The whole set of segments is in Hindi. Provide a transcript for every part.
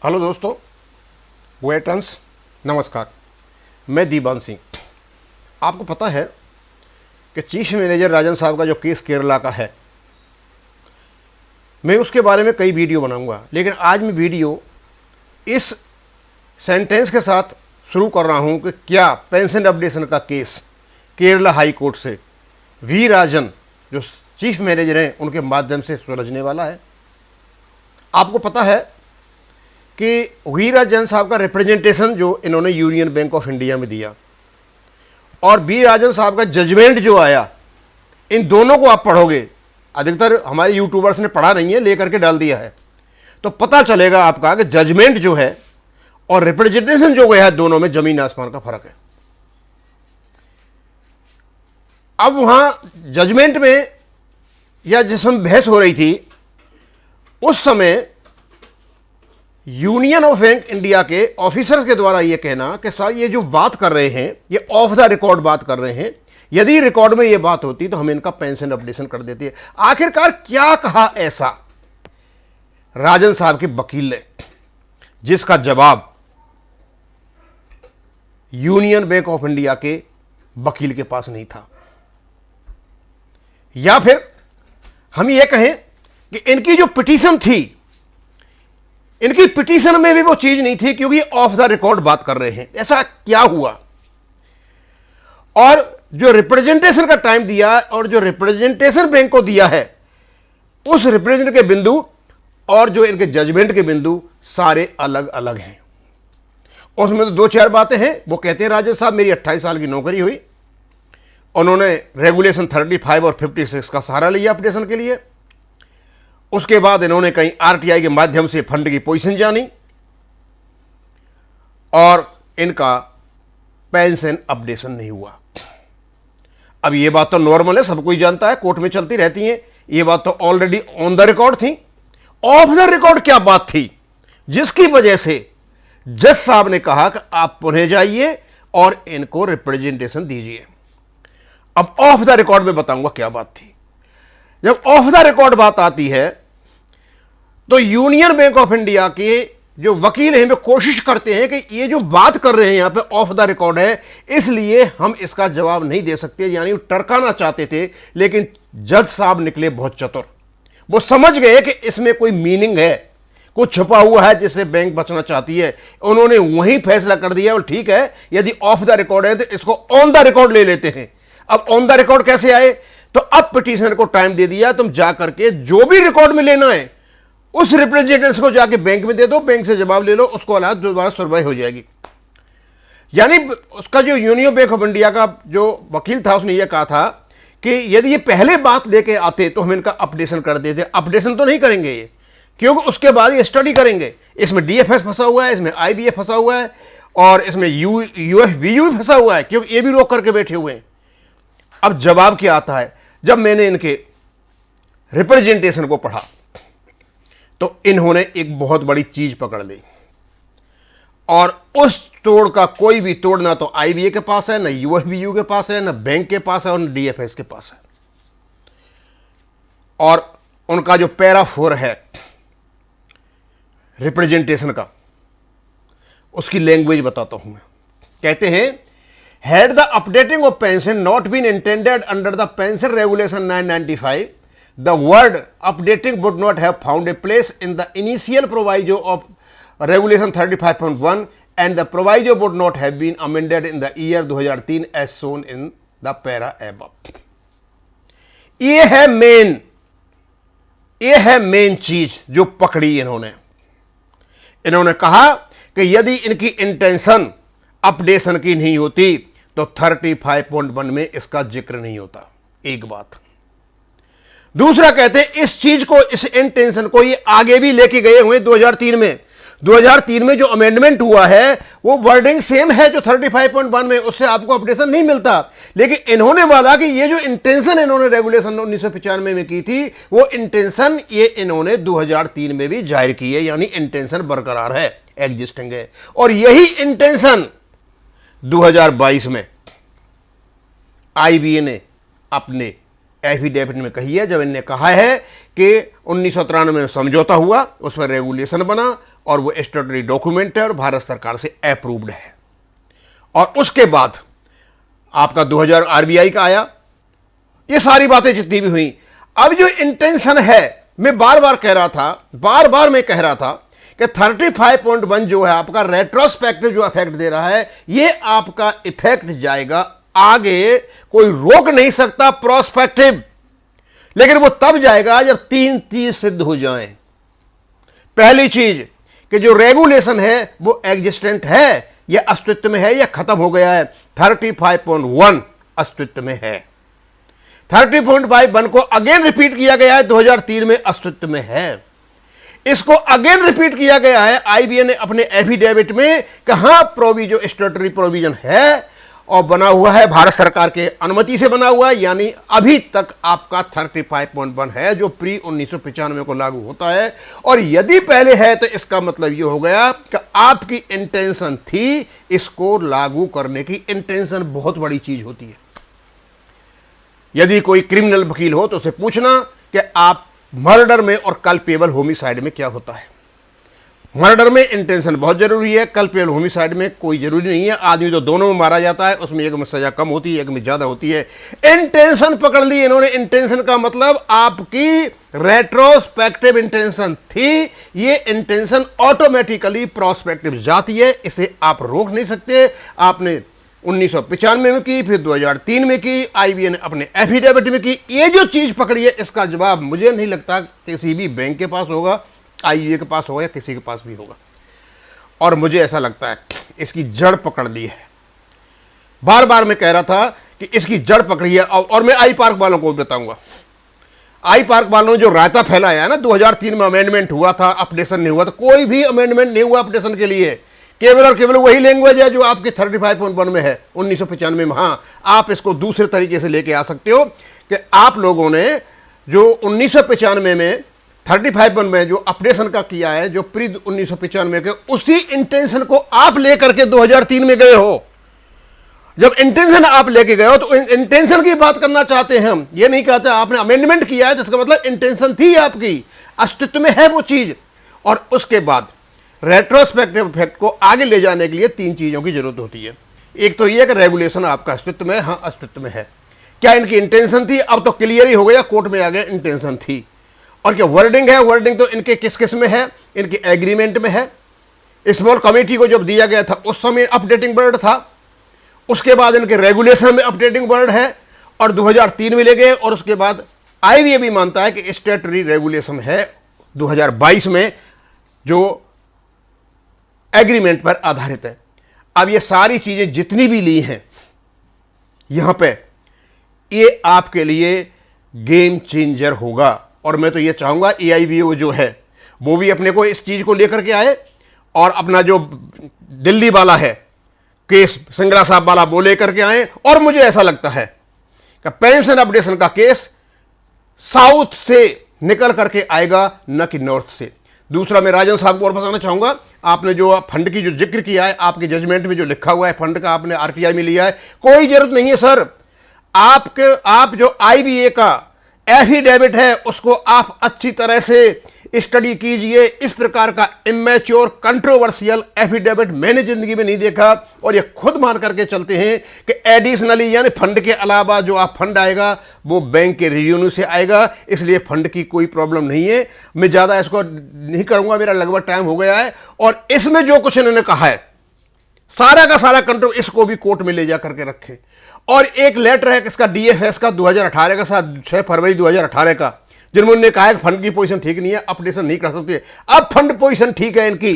हेलो दोस्तों, वेटरन्स, नमस्कार। मैं दीवान सिंह। आपको पता है कि चीफ मैनेजर राजन साहब का जो केस केरला का है, मैं उसके बारे में कई वीडियो बनाऊंगा, लेकिन आज मैं वीडियो इस सेंटेंस के साथ शुरू कर रहा हूं कि क्या पेंशन अपडेशन का केस केरला हाई कोर्ट से वी राजन जो चीफ मैनेजर हैं उनके माध्यम से सुलझने वाला है। आपको पता है कि वी राजन साहब का रिप्रेजेंटेशन जो इन्होंने यूनियन बैंक ऑफ इंडिया में दिया और वी राजन साहब का जजमेंट जो आया, इन दोनों को आप पढ़ोगे। अधिकतर हमारे यूट्यूबर्स ने पढ़ा नहीं है, लेकर के डाल दिया है, तो पता चलेगा आपका कि जजमेंट जो है और रिप्रेजेंटेशन जो गया है, दोनों में जमीन आसमान का फर्क है। अब वहां जजमेंट में या जिस समय बहस हो रही थी, उस समय यूनियन ऑफ बैंक इंडिया के ऑफिसर्स के द्वारा यह कहना कि साहब ये जो बात कर रहे हैं ये ऑफ द रिकॉर्ड बात कर रहे हैं, यदि रिकॉर्ड में ये बात होती तो हम इनका पेंशन अपडेशन कर देते। आखिरकार क्या कहा ऐसा राजन साहब के वकील ने, जिसका जवाब यूनियन बैंक ऑफ इंडिया के वकील के पास नहीं था। या फिर हम ये कहें कि इनकी जो पिटीशन थी, इनकी पिटीशन में भी वो चीज नहीं थी, क्योंकि ऑफ द रिकॉर्ड बात कर रहे हैं। ऐसा क्या हुआ? और जो रिप्रेजेंटेशन का टाइम दिया और जो रिप्रेजेंटेशन बैंक को दिया है, उस रिप्रेजेंट के बिंदु और जो इनके जजमेंट के बिंदु सारे अलग अलग हैं। उसमें तो दो चार बातें हैं। वो कहते हैं राजन साहब मेरी 28 साल की नौकरी हुई, उन्होंने रेगुलेशन 35 और 56 का सहारा लिया अपडेशन के लिए। उसके बाद इन्होंने कहीं आरटीआई के माध्यम से फंड की पोजीशन जानी और इनका पेंशन अपडेशन नहीं हुआ। अब ये बात तो नॉर्मल है, सब कोई जानता है, कोर्ट में चलती रहती है। ये बात तो ऑलरेडी ऑन द रिकॉर्ड थी। ऑफ द रिकॉर्ड क्या बात थी जिसकी वजह से जज साहब ने कहा कि आप पुनः जाइए और इनको रिप्रेजेंटेशन दीजिए। अब ऑफ द रिकॉर्ड में बताऊंगा क्या बात थी। जब ऑफ द रिकॉर्ड बात आती है तो यूनियन बैंक ऑफ इंडिया के जो वकील हैं वे कोशिश करते हैं कि ये जो बात कर रहे हैं यहां पे ऑफ द रिकॉर्ड है, इसलिए हम इसका जवाब नहीं दे सकते। यानी वो टरकाना चाहते थे, लेकिन जज साहब निकले बहुत चतुर। वो समझ गए कि इसमें कोई मीनिंग है, कुछ छुपा हुआ है जिससे बैंक बचना चाहती है। उन्होंने वहीं फैसला कर दिया, और ठीक है यदि ऑफ द रिकॉर्ड है तो इसको ऑन द रिकॉर्ड ले लेते हैं। अब ऑन द रिकॉर्ड कैसे आए? तो अब पिटीशनर को टाइम दे दिया, तुम जाकर के जो भी रिकॉर्ड में लेना है उस रिप्रेजेंटेटिव को जाके बैंक में दे दो, बैंक से जवाब ले लो, उसको अलावा दोबारा सुनवाई हो जाएगी। यानी उसका जो यूनियन बैंक ऑफ इंडिया का जो वकील था उसने यह कहा था कि यदि ये पहले बात लेके आते तो हम इनका अपडेशन कर देते। अपडेशन तो नहीं करेंगे ये, क्योंकि उसके बाद ये स्टडी करेंगे। इसमें डीएफएस फंसा हुआ है, इसमें आईबीएफ फंसा हुआ है और इसमें यूएफबीयू भी फंसा हुआ है, क्योंकि ये भी रोक करके बैठे हुए हैं। अब जवाब क्या आता है? जब मैंने इनके रिप्रेजेंटेशन को पढ़ा तो इन्होंने एक बहुत बड़ी चीज पकड़ ली, और उस तोड़ का कोई भी तोड़ ना तो आईबीए के पास है, ना यूएफबीयू के पास है, ना बैंक के पास है और ना डीएफएस के पास है। और उनका जो पैरा 4 है रिप्रेजेंटेशन का, उसकी लैंग्वेज बताता हूं मैं। कहते हैं, had the updating of pension not been intended under the pension regulation 995, the word updating would not have found a place in the initial proviso of regulation 35.1 and the proviso would not have been amended in the year 2003 as shown in the para above। ये है मेन चीज जो पकड़ी इन्होंने कहा कि यदि इनकी इंटेंशन अपडेशन की नहीं होती तो 35.1 में इसका जिक्र नहीं होता। एक बात। दूसरा, कहते हैं इस चीज को, इस इंटेंशन को ये आगे भी लेके गए हुए 2003 में। 2003 में जो अमेंडमेंट हुआ है वो वर्डिंग सेम है जो 35.1 में, उससे आपको अपडेशन नहीं मिलता। लेकिन इन्होंने बोला कि ये जो इंटेंशन इन्होंने रेगुलेशन 1995 में की थी, वो इंटेंशन ये इन्होंने 2003 में भी जाहिर की है। यानी इंटेंशन बरकरार है, एग्जिस्टिंग है। और यही इंटेंशन 2022 में आईबीए ने अपने एफिडेविट में कही है, जब इनने कहा है कि 1993 में समझौता हुआ, उस पर रेगुलेशन बना और वो स्टैट्यूटरी डॉक्यूमेंट है और भारत सरकार से अप्रूव्ड है। और उसके बाद आपका 2000 आरबीआई का आया, ये सारी बातें जितनी भी हुई। अब जो इंटेंशन है, मैं बार बार कह रहा था कि 35.1 जो है आपका रेट्रोस्पेक्टिव जो इफेक्ट दे रहा है, ये आपका इफेक्ट जाएगा आगे, कोई रोक नहीं सकता प्रोस्पेक्टिव, लेकिन वो तब जाएगा जब 3 चीज सिद्ध हो जाएं। पहली चीज कि जो रेगुलेशन है वो एग्जिस्टेंट है या अस्तित्व में है या खत्म हो गया है। 35.1 अस्तित्व में है, 30.51 को अगेन रिपीट किया गया है 2003 में, अस्तित्व में है। इसको अगेन रिपीट किया गया है आईबीए ने अपने एफिडेविट में, कहां प्रोविजन स्टैट्यूटरी प्रोविजन है और बना हुआ है भारत सरकार के अनुमति से बना हुआ है, यानी अभी तक आपका 35.1 है जो प्री 1995 को लागू होता है। और यदि पहले है तो इसका मतलब यह हो गया कि आपकी इंटेंशन थी इसको लागू करने की। इंटेंशन बहुत बड़ी चीज होती है। यदि कोई क्रिमिनल वकील हो तो उसे पूछना कि आप मर्डर में और कल्पेबल होमिसाइड में क्या होता है। मर्डर में इंटेंशन बहुत जरूरी है, कल्पेबल होमिसाइड में कोई जरूरी नहीं है। आदमी तो दोनों में मारा जाता है, उसमें एक में सजा कम होती है, एक में ज्यादा होती है। इंटेंशन पकड़ ली इन्होंने। इंटेंशन का मतलब आपकी रेट्रोस्पेक्टिव इंटेंशन थी, ये इंटेंशन ऑटोमेटिकली प्रोस्पेक्टिव जाती है, इसे आप रोक नहीं सकते। आपने 1995 में की, फिर 2003 में की, आईबीए ने अपने एफिडेविट में की। ये जो चीज पकड़ी है इसका जवाब मुझे नहीं लगता किसी भी बैंक के पास होगा, आईबीए के पास होगा या किसी के पास भी होगा। और मुझे ऐसा लगता है इसकी जड़ पकड़ ली है। बार बार मैं कह रहा था कि इसकी जड़ पकड़ी है। और मैं आई पार्क वालों को भी बताऊंगा। आई पार्क वालों ने जो रायता फैलाया है ना, 2003 में अमेंडमेंट हुआ था, अपडेशन नहीं हुआ था। कोई भी अमेंडमेंट नहीं हुआ अपडेशन के लिए, केवल और केवल वही लैंग्वेज है जो आपके 35.1 में है 1995 में। हाँ, आप इसको दूसरे तरीके से लेके आ सकते हो कि आप लोगों ने जो 1995 में 35.1 में जो अपडेशन का किया है, जो प्री 1995 के, उसी इंटेंशन को आप लेकर के 2003 में गए हो। जब इंटेंशन आप लेके गए हो तो इंटेंशन की बात करना चाहते हैं हम। ये नहीं कहते आपने अमेंडमेंट किया है तो इसका मतलब इंटेंशन थी आपकी, अस्तित्व में है वो चीज। और उसके बाद रेट्रोस्पेक्टिव इफेक्ट को आगे ले जाने के लिए 3 चीजों की जरूरत होती है। एक तो ये कि रेगुलेशन आपका अस्तित्व में, हाँ अस्तित्व में है। क्या इनकी इंटेंशन थी? अब तो क्लियर ही हो गया, कोर्ट में आ गया इंटेंशन थी। और क्या वर्डिंग है? वर्डिंग तो इनके किस किस में है? इनके एग्रीमेंट में है। स्मॉल कमेटी को जब दिया गया था उस समय अपडेटिंग वर्ड था, उसके बाद इनके रेगुलेशन में अपडेटिंग वर्ड है और 2003 में ले गए। और उसके बाद आईबीए भी मानता है कि स्टैट्यूटरी रेगुलेशन है 2022 में जो एग्रीमेंट पर आधारित है। अब ये सारी चीजें जितनी भी ली हैं यहां पे, ये आपके लिए गेम चेंजर होगा। और मैं तो ये चाहूंगा एआईबीओ जो है वो भी अपने को इस चीज को लेकर के आए और अपना जो दिल्ली वाला है केस, सिंगला साहब वाला, वो लेकर के आए। और मुझे ऐसा लगता है कि पेंशन अपडेशन का केस साउथ से निकल करके आएगा, न कि नॉर्थ से। दूसरा, मैं राजन साहब को और बताना चाहूंगा, आपने जो फंड की जो जिक्र किया है, आपके जजमेंट में जो लिखा हुआ है फंड का आपने आरटीआई में लिया है, कोई जरूरत नहीं है सर। आप जो आईबीए का एफिडेविट है उसको आप अच्छी तरह से स्टडी कीजिए। इस प्रकार का इमेच्योर कंट्रोवर्शियल एफिडेविट मैंने जिंदगी में नहीं देखा। और ये खुद मान करके चलते हैं कि एडिशनली यानी फंड के अलावा जो आप फंड आएगा वो बैंक के रेवेन्यू से आएगा, इसलिए फंड की कोई प्रॉब्लम नहीं है। मैं ज्यादा इसको नहीं करूंगा, मेरा लगभग टाइम हो गया है। और इसमें जो कुछ इन्होंने कहा है सारा का सारा कंट्रोल, इसको भी कोर्ट में ले जा करके रखे। और एक लेटर है किसका, डीएफएस का 2018 का, साथ 6 फरवरी 2018 का, जिन्होंने कहा है फंड की पोजीशन ठीक नहीं है, अपडेशन नहीं कर सकते। अब फंड पोजीशन ठीक है इनकी,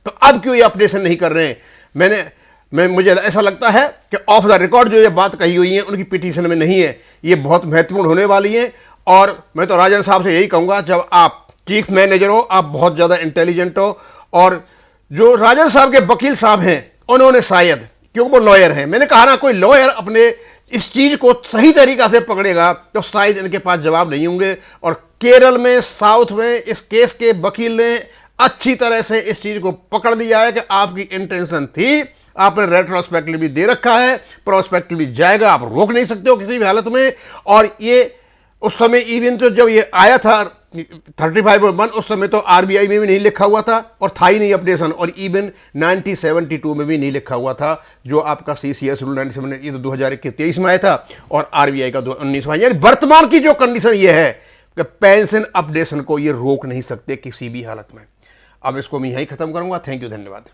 तो अब क्यों ये अपडेशन नहीं कर रहे हैं? मुझे ऐसा लगता है कि ऑफ द रिकॉर्ड जो ये बात कही हुई है उनकी पिटीशन में नहीं है। ये बहुत महत्वपूर्ण होने वाली है। और मैं तो राजन साहब से यही कहूंगा, जब आप चीफ मैनेजर हो, आप बहुत ज्यादा इंटेलिजेंट हो, और जो राजन साहब के वकील साहब हैं उन्होंने शायद, क्योंकि वो लॉयर हैं, मैंने कहा ना, कोई लॉयर अपने इस चीज को सही तरीका से पकड़ेगा तो शायद इनके पास जवाब नहीं होंगे। और केरल में, साउथ में इस केस के वकील ने अच्छी तरह से इस चीज को पकड़ दिया है कि आपकी इंटेंशन थी, आपने रेट्रोस्पेक्टिवली दे रखा है, प्रोस्पेक्टिवली जाएगा, आप रोक नहीं सकते हो किसी भी हालत में। और ये उस समय इवन तो जब ये आया था 35.1 उस समय तो आरबीआई में भी नहीं लिखा हुआ था और था ही नहीं अपडेशन, और इवन 1972 में भी नहीं लिखा हुआ था जो आपका सीसीएस रूल 97, ये तो 2023 में आया था और आरबीआई का 19 में। यानी वर्तमान की जो कंडीशन ये है कि पेंशन अपडेशन को ये रोक नहीं सकते किसी भी हालत में। अब इसको मैं यहीं खत्म करूंगा। थैंक यू, धन्यवाद।